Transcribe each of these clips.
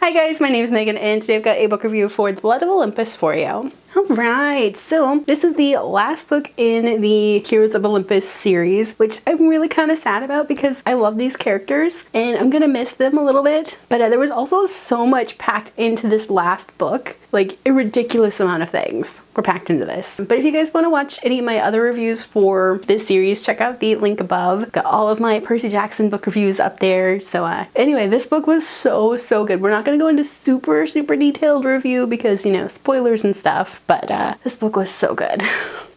Hi guys, my name is Megan and today I've got a book review for Blood of Olympus for you. Alright, so this is the last book in the Heroes of Olympus series, which I'm really kind of sad about because I love these characters and I'm gonna miss them a little bit. But there was also so much packed into this last book, like a ridiculous amount of things were packed into this. But if you guys want to watch any of my other reviews for this series, check out the link above. Got all of my Percy Jackson book reviews up there. So anyway, this book was so good. We're not going to go into super detailed review because, you know, spoilers and stuff, but this book was so good.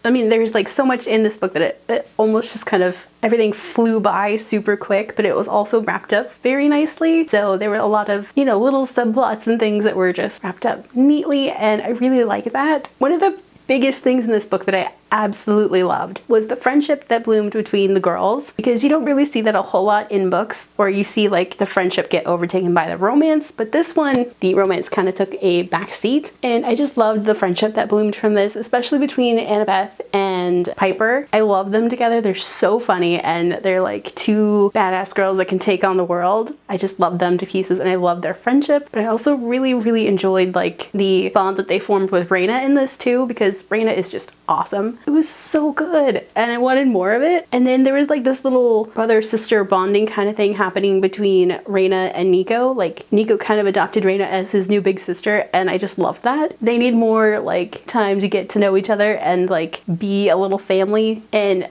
I mean, there's like so much in this book that it almost just kind of, everything flew by super quick, but it was also wrapped up very nicely. So there were a lot of, you know, little subplots and things that were just wrapped up neatly, and I really like that. One of the biggest things in this book that I absolutely loved was the friendship that bloomed between the girls, because you don't really see that a whole lot in books where you see like the friendship get overtaken by the romance, but this one, the romance kind of took a back seat, and I just loved the friendship that bloomed from this, especially between Annabeth and Piper. I love them together. They're so funny and they're like two badass girls that can take on the world. I just love them to pieces and I love their friendship, but I also really enjoyed like the bond that they formed with Raina in this too, because Raina is just awesome. It was so good and I wanted more of it. And then there was like this little brother-sister bonding kind of thing happening between Raina and Nico. Like Nico kind of adopted Raina as his new big sister and I just loved that. They need more like time to get to know each other and like be a little family, and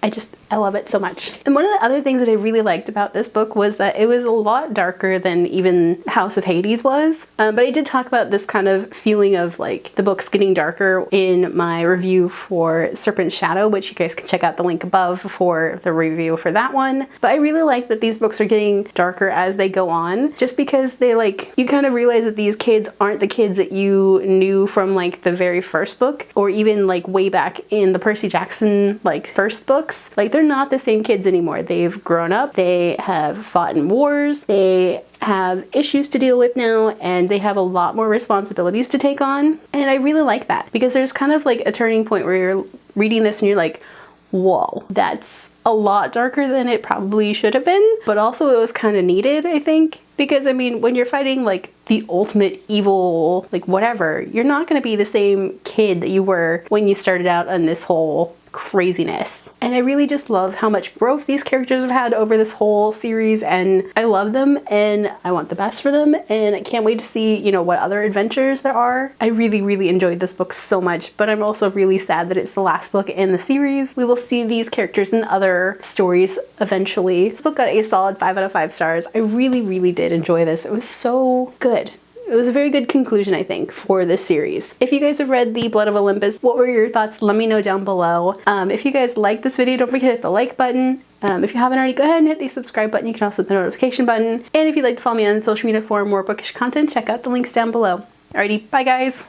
I love it so much. And one of the other things that I really liked about this book was that it was a lot darker than even House of Hades was. But I did talk about this kind of feeling of like the books getting darker in my review for Serpent Shadow, which you guys can check out the link above for the review for that one. But I really like that these books are getting darker as they go on, just because they like, you kind of realize that these kids aren't the kids that you knew from like the very first book, or even like way back in the Percy Jackson like first books. Like they're not the same kids anymore. They've grown up, they have fought in wars, they have issues to deal with now, and they have a lot more responsibilities to take on. And I really like that because there's kind of like a turning point where you're reading this and you're like, whoa, that's a lot darker than it probably should have been, but also it was kind of needed, I think. Because I mean, when you're fighting like the ultimate evil, like whatever, you're not going to be the same kid that you were when you started out on this whole craziness. And I really just love how much growth these characters have had over this whole series, and I love them and I want the best for them, and I can't wait to see, you know, what other adventures there are. I really enjoyed this book so much, but I'm also really sad that it's the last book in the series. We will see these characters in other stories eventually. This book got a solid 5 out of 5 stars. I really did enjoy this. It was so good. It was a very good conclusion, I think, for this series. If you guys have read the Blood of Olympus, what were your thoughts? Let me know down below. If you guys liked this video, don't forget to hit the like button. If you haven't already, go ahead and hit the subscribe button. You can also hit the notification button. And if you'd like to follow me on social media for more bookish content, check out the links down below. Alrighty, bye guys!